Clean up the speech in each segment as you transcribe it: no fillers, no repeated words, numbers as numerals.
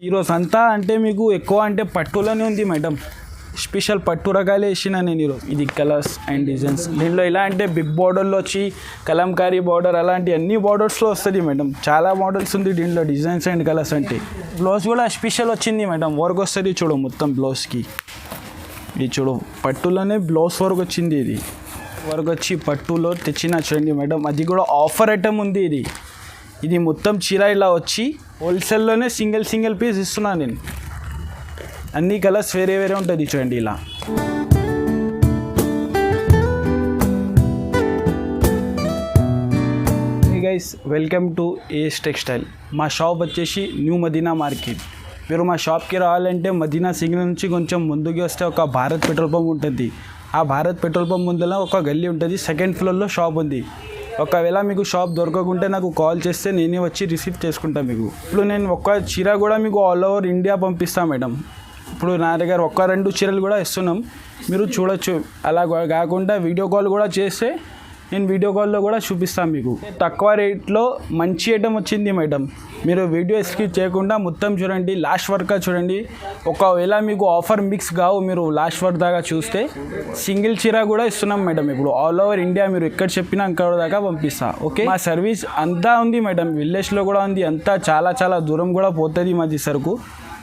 ఈరోజు అంతా అంటే మీకు ఎక్కువ అంటే పట్టులోనే ఉంది మేడం. స్పెషల్ పట్టు రకాలే వేసిన నేను ఈరోజు. ఇది కలర్స్ అండ్ డిజైన్స్. దీనిలో ఎలా అంటే బిగ్ బార్డర్లో వచ్చి కలంకారీ బార్డర్ అలాంటి అన్ని బార్డర్స్లో వస్తుంది మేడం. చాలా మోడల్స్ ఉంది దీంట్లో డిజైన్స్ అండ్ కలర్స్ అంటే. బ్లౌజ్ కూడా స్పెషల్ వచ్చింది మేడం. వర్క్ వస్తుంది చూడు మొత్తం బ్లౌజ్కి. ఇది చూడు పట్టులోనే బ్లౌజ్ వర్క్ వచ్చింది. ఇది వర్క్ వచ్చి పట్టులో తెచ్చిన చూడండి మేడం. అది కూడా ఆఫర్ ఐటమ్ ఉంది. ఇది మొత్తం చీర ఇలా వచ్చి హోల్సేల్లోనే సింగిల్ పీస్ ఇస్తున్నాను నేను. అన్ని కలర్స్ వేరే వేరే ఉంటుంది చూడండి ఇలా. Hey guys, welcome to AS textile. మా షాప్ వచ్చేసి న్యూ మదీనా మార్కెట్. మీరు మా షాప్కి రావాలంటే మదీనా సిగ్నల్ నుంచి కొంచెం ముందుకు వస్తే ఒక భారత్ పెట్రోల్ పంప్ ఉంటుంది. ఆ భారత్ పెట్రోల్ పంప్ ముందర ఒక గల్లీ ఉంటుంది. సెకండ్ ఫ్లోర్లో షాప్ ఉంది. ఒకవేళ మీకు షాప్ దొరకకుంటే నాకు కాల్ చేస్తే నేనే వచ్చి రిసీవ్ చేసుకుంటాను మీకు. ఇప్పుడు నేను ఒక్క చీర కూడా మీకు ఆల్ ఓవర్ ఇండియా పంపిస్తాను మేడం. ఇప్పుడు నా దగ్గర 1-2 చీరలు కూడా ఇస్తున్నాం, మీరు చూడొచ్చు. అలా కాకుండా వీడియో కాల్ కూడా చేస్తే నేను వీడియో కాల్లో కూడా చూపిస్తాను మీకు. తక్కువ రేట్లో మంచి ఐటమ్ వచ్చింది మేడం. మీరు వీడియో స్కిప్ చేయకుండా మొత్తం చూడండి, లాస్ట్ వరకు చూడండి. ఒకవేళ మీకు ఆఫర్ మిక్స్ కావు, మీరు లాస్ట్ వరకు దాకా చూస్తే సింగిల్ చీర కూడా ఇస్తున్నాం మేడం. ఇప్పుడు ఆల్ ఓవర్ ఇండియా మీరు ఎక్కడ చెప్పినా అక్కడ దాకా పంపిస్తా. ఓకే, మా సర్వీస్ అంతా ఉంది మేడం. విలేజ్లో కూడా ఉంది. అంతా చాలా దూరం కూడా పోతుంది మాది సరుకు.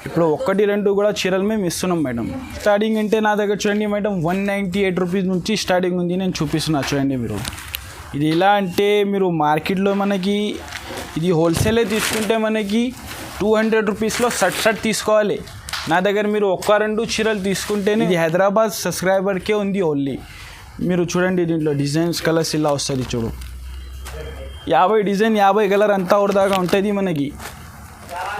ఇప్పుడు 1-2 కూడా చీరలు మేము ఇస్తున్నాం మేడం. స్టార్టింగ్ అంటే నా దగ్గర చూడండి మేడం, 198 రూపీస్ నుంచి స్టార్టింగ్ ఉంది. నేను చూపిస్తున్నా చూడండి మీరు. ఇది ఎలా అంటే మీరు మార్కెట్లో మనకి ఇది హోల్సేలే తీసుకుంటే మనకి 200 రూపీస్లో షర్ట్ తీసుకోవాలి. నా దగ్గర మీరు 1-2 చీరలు తీసుకుంటేనే ఇది హైదరాబాద్ సబ్స్క్రైబర్కే ఉంది ఓన్లీ. మీరు చూడండి దీంట్లో డిజైన్స్ కలర్స్ ఇలా వస్తుంది చూడు. 50 డిజైన్ 50 కలర్ అంతా ఒకదాకా ఉంటుంది మనకి.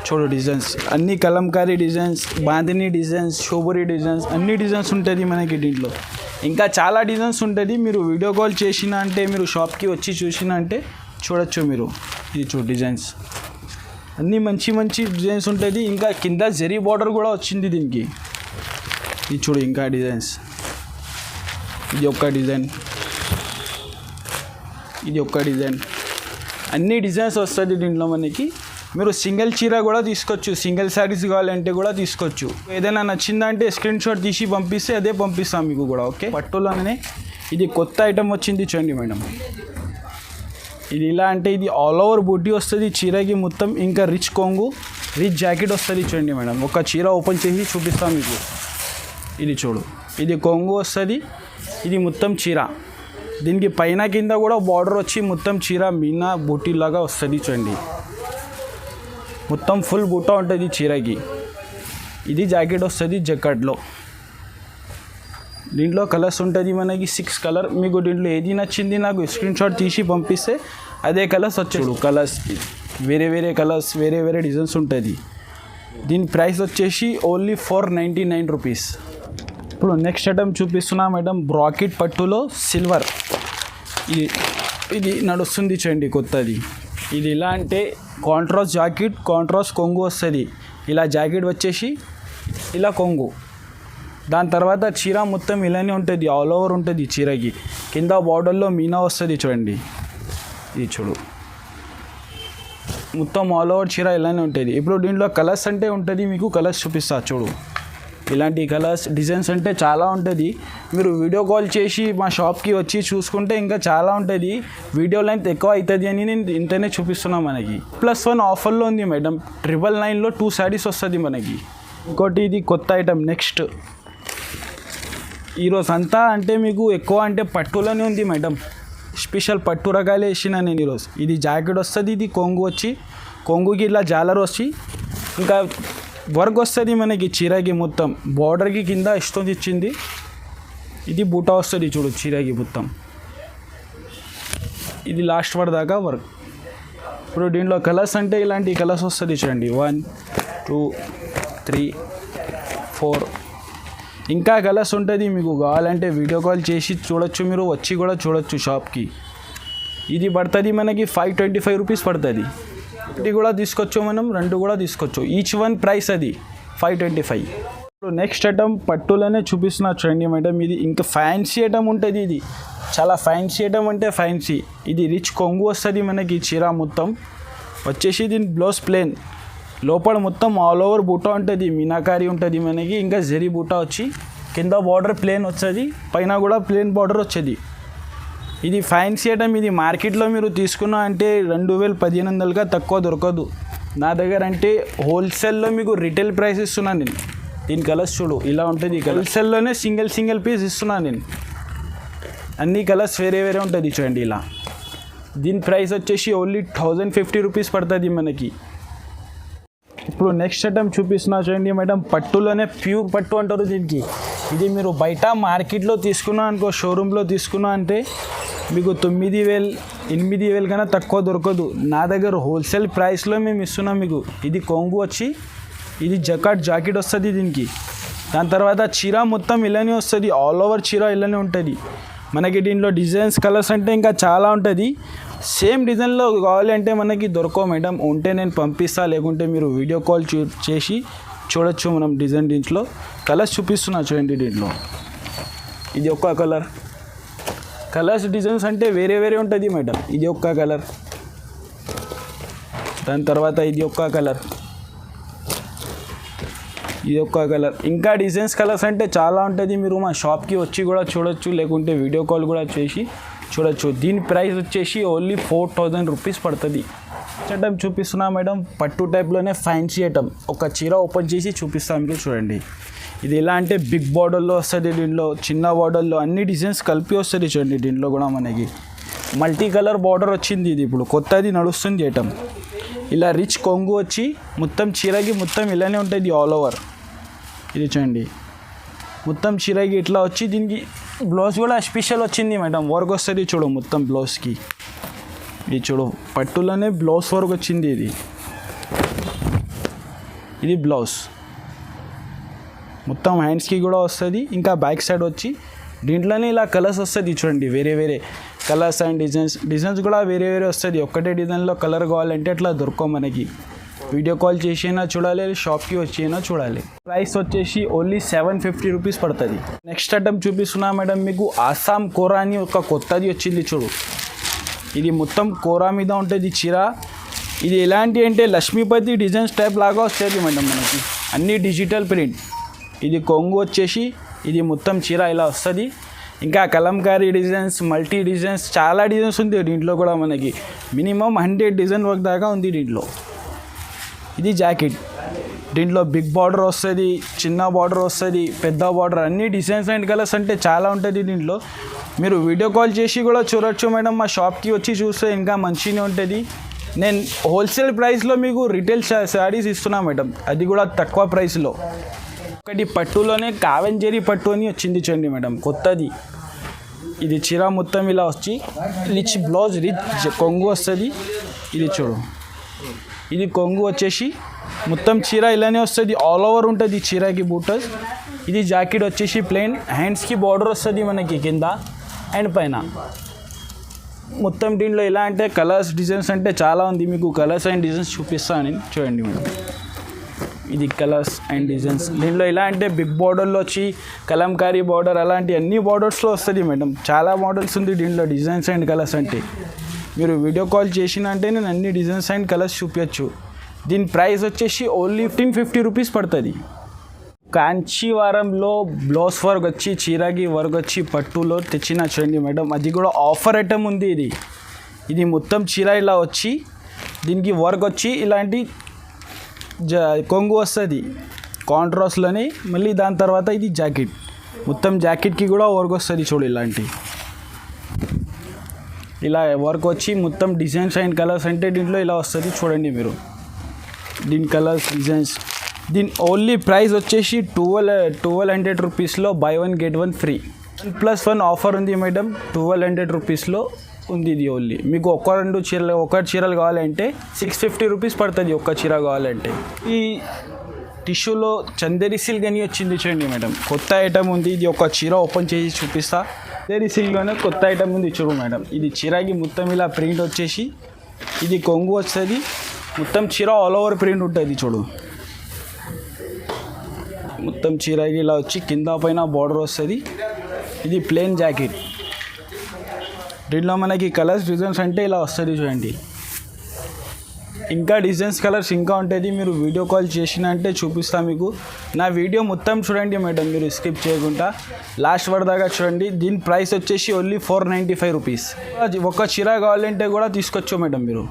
చూడు డిజైన్స్ అన్ని కలంకారీ డిజైన్స్, బాందిని డిజైన్స్, షోబరి డిజైన్స్, అన్ని డిజైన్స్ ఉంటుంది మనకి దీంట్లో. ఇంకా చాలా డిజైన్స్ ఉంటుంది. మీరు వీడియో కాల్ చేసినా అంటే, మీరు షాప్కి వచ్చి చూసినా అంటే చూడొచ్చు మీరు. ఇది చూడు డిజైన్స్ అన్నీ మంచి డిజైన్స్ ఉంటుంది. ఇంకా కింద జరీ బార్డర్ కూడా వచ్చింది దీనికి. ఇది చూడు ఇంకా డిజైన్స్. ఇది ఒక్క డిజైన్, ఇది ఒక్క డిజైన్, అన్ని డిజైన్స్ వస్తుంది దీంట్లో మనకి. మీరు సింగిల్ చీర కూడా తీసుకోవచ్చు, సింగిల్ శారీస్ కావాలంటే కూడా తీసుకోవచ్చు. ఏదైనా నచ్చిందంటే స్క్రీన్ షాట్ తీసి పంపిస్తే అదే పంపిస్తాం మీకు కూడా. ఓకే, పట్టులోనే ఇది కొత్త ఐటమ్ వచ్చింది చూడండి మేడం. ఇది ఇలా అంటే ఇది ఆల్ ఓవర్ బూటీ వస్తుంది చీరకి మొత్తం. ఇంకా రిచ్ కొంగు, రిచ్ జాకెట్ వస్తుంది చూడండి మేడం. ఒక చీర ఓపెన్ చేసి చూపిస్తాం మీకు. ఇది చూడు, ఇది కొంగు వస్తుంది. ఇది మొత్తం చీర. దీనికి పైన కింద కూడా బార్డర్ వచ్చి మొత్తం చీర మీనా బూటీ లాగా వస్తుంది చూడండి. మొత్తం ఫుల్ బూట ఉంటుంది చీరకి. ఇది జాకెట్ వస్తుంది జక్కట్లో. దీంట్లో కలర్స్ ఉంటుంది మనకి 6 కలర్. మీకు దీంట్లో ఏది నచ్చింది నాకు స్క్రీన్ షాట్ తీసి పంపిస్తే అదే కలర్స్ వచ్చేది. కలర్స్ వేరే కలర్స్, వేరే డిజైన్స్ ఉంటుంది. దీని ప్రైస్ వచ్చేసి ఓన్లీ 499 రూపీస్. ఇప్పుడు నెక్స్ట్ ఐటమ్ చూపిస్తున్నా మేడం. బ్రాకెట్ పట్టులో సిల్వర్. ఇది నడుస్తుంది చూడండి కొత్తది. ఇది ఎలా అంటే కాంట్రాస్ట్ జాకెట్, కాంట్రాస్ట్ కొంగు వస్తుంది. ఇలా జాకెట్ వచ్చేసి ఇలా కొంగు. దాని తర్వాత చీర మొత్తం ఇలానే ఉంటుంది, ఆల్ ఓవర్ ఉంటుంది చీరకి. కింద బార్డర్లో మీనా వస్తుంది చూడండి. ఇది చూడు మొత్తం ఆల్ ఓవర్ చీర ఇలానే ఉంటుంది. ఇప్పుడు దీంట్లో కలర్స్ అంటే ఉంటుంది, మీకు కలర్స్ చూపిస్తా చూడు. ఇలాంటి కలర్స్ డిజైన్స్ అంటే చాలా ఉంటుంది. మీరు వీడియో కాల్ చేసి మా షాప్కి వచ్చి చూసుకుంటే ఇంకా చాలా ఉంటుంది. వీడియో లెంత్ ఎక్కువ అవుతుంది అని నేను ఇంతనే చూపిస్తున్నాను మనకి. +1 ఆఫర్లో ఉంది మేడం. 999లో 2 శారీస్ వస్తుంది మనకి. ఇంకోటి ఇది కొత్త ఐటమ్. నెక్స్ట్ ఈరోజు అంతా అంటే మీకు ఎక్కువ అంటే పట్టులోనే ఉంది మేడం. స్పెషల్ పట్టు రకాలే వేసిన నేను ఈరోజు. ఇది జాకెట్ వస్తుంది. ఇది కొంగు వచ్చి, కొంగుకి ఇలా జాలర్ వచ్చి ఇంకా వర్క్ వస్తుంది మనకి చీరకి మొత్తం. బార్డర్కి కింద ఇష్టం ఇచ్చింది. ఇది బూటా వస్తుంది చూడు చీరకి మొత్తం. ఇది లాస్ట్ వరకు దాకా వర్క్. ఇప్పుడు దీంట్లో కలర్స్ అంటే ఇలాంటి కలర్స్ వస్తుంది చూడండి. 1 2 3 4 ఇంకా కలర్స్ ఉంటుంది. మీకు కావాలంటే వీడియో కాల్ చేసి చూడొచ్చు, మీరు వచ్చి కూడా చూడొచ్చు షాప్కి. ఇది పడుతుంది మనకి 525 రూపీస్ పడుతుంది. ఇది కూడా తీసుకోవచ్చు మనం, 2 కూడా తీసుకోవచ్చు. ఈచ్ వన్ ప్రైస్ అది 525. ఇప్పుడు నెక్స్ట్ ఐటమ్ పట్టులోనే చూపిస్తున్నా చూడండి మేడం. ఇది ఇంకా ఫ్యాన్సీ ఐటమ్ ఉంటుంది. ఇది చాలా ఫ్యాన్సీ ఐటమ్ అంటే ఫ్యాన్సీ. ఇది రిచ్ కొంగు వస్తుంది మనకి చీర మొత్తం వచ్చేసి. దీని బ్లౌజ్ ప్లేన్, లోపల మొత్తం ఆల్ ఓవర్ బూటా ఉంటుంది, మీనాకారి ఉంటుంది మనకి. ఇంకా జరీ బూటా వచ్చి కింద బార్డర్ ప్లేన్ వస్తుంది, పైన కూడా ప్లేన్ బార్డర్ వచ్చేది. ఇది ఫ్యాన్సీ ఐటమ్. ఇది మార్కెట్లో మీరు తీసుకున్నా అంటే 2,000-1,500గా తక్కువ దొరకదు. నా దగ్గర అంటే హోల్సేల్లో మీకు రిటైల్ ప్రైస్ ఇస్తున్నాను నేను. దీని కలర్స్ చూడు ఇలా ఉంటుంది. హోల్సేల్లోనే సింగిల్ పీస్ ఇస్తున్నాను నేను. అన్ని కలర్స్ వేరే వేరే ఉంటుంది చూడండి ఇలా. దీని ప్రైస్ వచ్చేసి ఓన్లీ 1,050 రూపీస్ పడుతుంది మనకి. ఇప్పుడు నెక్స్ట్ ఐటమ్ చూపిస్తున్నా చూడండి మేడం. పట్టులోనే ప్యూర్ పట్టు అంటారు దీనికి. ఇది మీరు బయట మార్కెట్లో తీసుకున్నా అనుకో, షోరూంలో తీసుకున్నా అంటే మీకు 9,000-8,000 కన్నా తక్కువ దొరకదు. నా దగ్గర హోల్సేల్ ప్రైస్లో మేము ఇస్తున్నాం మీకు. ఇది కొంగు వచ్చి ఇది జాకెట్ వస్తుంది దీనికి. దాని తర్వాత చీర మొత్తం ఇలానే వస్తుంది, ఆల్ ఓవర్ చీర ఇలానే ఉంటుంది మనకి. దీంట్లో డిజైన్స్ కలర్స్ అంటే ఇంకా చాలా ఉంటుంది. సేమ్ డిజైన్లో కావాలంటే మనకి దొరకవు మేడం. ఉంటే నేను పంపిస్తా, లేకుంటే మీరు వీడియో కాల్ చేసి చూడొచ్చు మనం డిజైన్. దీంట్లో కలర్స్ చూపిస్తున్నా చూడండి. దీంట్లో ఇది ఒక్క కలర్స్ డిజైన్స్ అంటే వేరే వేరే ఉంటుంది మేడం. ఇది ఒక్క కలర్, దాని తర్వాత ఇది ఒక్క కలర్, ఇది ఒక్క కలర్. ఇంకా డిజైన్స్ కలర్స్ అంటే చాలా ఉంటుంది. మీరు మా షాప్కి వచ్చి కూడా చూడొచ్చు, లేకుంటే వీడియో కాల్ కూడా చేసి చూడొచ్చు. దీని ప్రైస్ వచ్చేసి ఓన్లీ 4,000 రూపీస్ పడుతుంది. ఐటమ్ చూపిస్తున్నా మేడం. పట్టు టైప్లోనే ఫ్యాన్సీ ఐటమ్. ఒక చీర ఓపెన్ చేసి చూపిస్తాను మీకు చూడండి. ఇది ఎలా అంటే బిగ్ బార్డర్లో వస్తుంది, దీంట్లో చిన్న బార్డర్లో అన్ని డిజైన్స్ కలిపి వస్తుంది చూడండి. దీంట్లో కూడా మనకి మల్టీ కలర్ బార్డర్ వచ్చింది. ఇది ఇప్పుడు కొత్తది నడుస్తుంది ఐటమ్. ఇలా రిచ్ కొంగు వచ్చి మొత్తం చీరకి మొత్తం ఇలానే ఉంటుంది ఆల్ ఓవర్. ఇది చూడండి మొత్తం చీరకి ఇట్లా వచ్చి. దీనికి బ్లౌజ్ కూడా స్పెషల్ వచ్చింది మేడం. వర్క్ వస్తుంది చూడు మొత్తం బ్లౌజ్కి. ఇది చూడు పట్టులోనే బ్లౌజ్ వర్క్ వచ్చింది. ఇది బ్లౌజ్ మొత్తం హ్యాండ్స్కి కూడా వస్తుంది. ఇంకా బ్యాక్ సైడ్ వచ్చి దీంట్లోనే ఇలా కలర్స్ వస్తుంది చూడండి. వేరే వేరే కలర్స్ అండ్ డిజైన్స్ కూడా వేరే వేరే వస్తుంది. ఒక్కటే డిజైన్లో కలర్ కావాలంటే అట్లా దొరకవు మనకి. వీడియో కాల్ చేసి అయినా చూడాలి, షాప్కి వచ్చి అయినా చూడాలి. ప్రైస్ వచ్చేసి ఓన్లీ 750 రూపీస్ పడుతుంది. నెక్స్ట్ ఐటమ్ చూపిస్తున్నా మేడం మీకు. ఆసాం కోరా అని ఒక కొత్తది వచ్చింది చూడు. ఇది మొత్తం కోరా మీద ఉంటుంది చీర. ఇది ఎలాంటి అంటే లక్ష్మీపతి డిజైన్స్ టైప్ లాగా వస్తుంది మేడం మనకి. అన్నీ డిజిటల్ ప్రింట్. ఇది కొంగు వచ్చేసి ఇది మొత్తం చీర ఇలా వస్తుంది. ఇంకా కలంకారీ డిజైన్స్, మల్టీ డిజైన్స్ చాలా డిజైన్స్ ఉంది దీంట్లో కూడా మనకి. మినిమం 100 డిజైన్ వర్క్ దాకా ఉంది దీంట్లో. ఇది జాకెట్. దీంట్లో బిగ్ బార్డర్ వస్తుంది, చిన్న బార్డర్ వస్తుంది, పెద్ద బార్డర్, అన్ని డిజైన్స్ అండ్ కలర్స్ అంటే చాలా ఉంటుంది దీంట్లో. మీరు వీడియో కాల్ చేసి కూడా చూడొచ్చు మేడం. మా షాప్కి వచ్చి చూస్తే ఇంకా మంచిగానే ఉంటుంది. నేను హోల్సేల్ ప్రైస్లో మీకు రిటైల్ శారీస్ ఇస్తున్నా మేడం, అది కూడా తక్కువ ప్రైస్లో. ఒకటి పట్టులోనే కావెంజరీ పట్టు అని వచ్చింది చూడండి మేడం, కొత్తది. ఇది చీర మొత్తం ఇలా వచ్చి రిచ్ బ్లౌజ్, రిచ్ కొంగు వస్తుంది. ఇది చూడు, ఇది కొంగు వచ్చేసి మొత్తం చీర ఇలానే వస్తుంది, ఆల్ ఓవర్ ఉంటుంది చీరకి బూటస్. ఇది జాకెట్ వచ్చేసి ప్లెయిన్, హ్యాండ్స్కి బార్డర్ వస్తుంది మనకి కింద అండ్ పైన. మొత్తం దీంట్లో ఎలా అంటే కలర్స్ డిజైన్స్ అంటే చాలా ఉంది. మీకు కలర్స్ అండ్ డిజైన్స్ చూపిస్తాను నేను, చూడండి మేడం. ఇది కలర్స్ అండ్ డిజైన్స్. దీంట్లో ఎలా అంటే బిగ్ బార్డర్లో వచ్చి కలంకారీ బార్డర్ అలాంటి అన్ని బార్డర్స్లో వస్తుంది మేడం. చాలా మోడల్స్ ఉంది దీంట్లో డిజైన్స్ అండ్ కలర్స్ అంటే. మీరు వీడియో కాల్ చేసిన అంటే నేను అన్ని డిజైన్స్ అండ్ కలర్స్ చూపించచ్చు. దీని ప్రైస్ వచ్చేసి ఓన్లీ 1550 రూపీస్ పడుతుంది. కాంచీవారంలో బ్లౌజ్ వర్క్ వచ్చి చీరకి వర్క్ వచ్చి పట్టులో తెచ్చిన చూడండి మేడం, అది కూడా ఆఫర్ ఐటమ్ ఉంది. ఇది మొత్తం చీర ఇలా వచ్చి దీనికి వర్క్ వచ్చి ఇలాంటి కొంగు వస్తుంది కాంట్రాస్ట్లోనే. మళ్ళీ దాని తర్వాత ఇది జాకెట్, మొత్తం జాకెట్కి కూడా వర్క్ వస్తుంది చూడు. ఇలాంటి ఇలా వర్క్ వచ్చి మొత్తం డిజైన్స్ అండ్ కలర్స్ అంటే దీంట్లో ఇలా వస్తుంది చూడండి మీరు. దీని కలర్స్ డిజైన్స్. దీని ఓన్లీ ప్రైస్ వచ్చేసి 1200 రూపీస్లో బై 1 get 1 ఫ్రీ. 1+1 ఆఫర్ ఉంది మేడం, 1200 రూపీస్లో ఉంది ఇది. ఓన్లీ మీకు ఒక చీరలు కావాలంటే 650 రూపీస్ పడుతుంది ఒక్క చీర కావాలంటే. ఈ టిష్యూలో చందేరి సిల్క్ అని వచ్చింది చూడండి మేడం, కొత్త ఐటమ్ ఉంది. ఇది ఒక చీర ఓపెన్ చేసి చూపిస్తా. చందేరి సిల్క్లోనే కొత్త ఐటమ్ ఉంది చూడు మేడం. ఇది చీరకి మొత్తం ఇలా ప్రింట్ వచ్చేసి ఇది కొంగు వస్తుంది, మొత్తం చీర ఆల్ ఓవర్ ప్రింట్ ఉంటుంది చూడు. మొత్తం చీరకి ఇలా వచ్చి కింద పైన బార్డర్ వస్తుంది. ఇది ప్లెయిన్ జాకెట్. దీంట్లో మనకి కలర్స్ డిజైన్స్ అంటే ఇలా వస్తుంది చూడండి. ఇంకా డిజైన్స్ కలర్స్ ఇంకా ఉంటుంది. మీరు వీడియో కాల్ చేసిన అంటే చూపిస్తా మీకు. నా వీడియో మొత్తం చూడండి మేడం, మీరు స్కిప్ చేయకుండా లాస్ట్ వరకు దాకా చూడండి. దీని ప్రైస్ వచ్చేసి ఓన్లీ 495 రూపీస్. ఒక చీర కావాలంటే కూడా తీసుకోవచ్చు మేడం మీరు.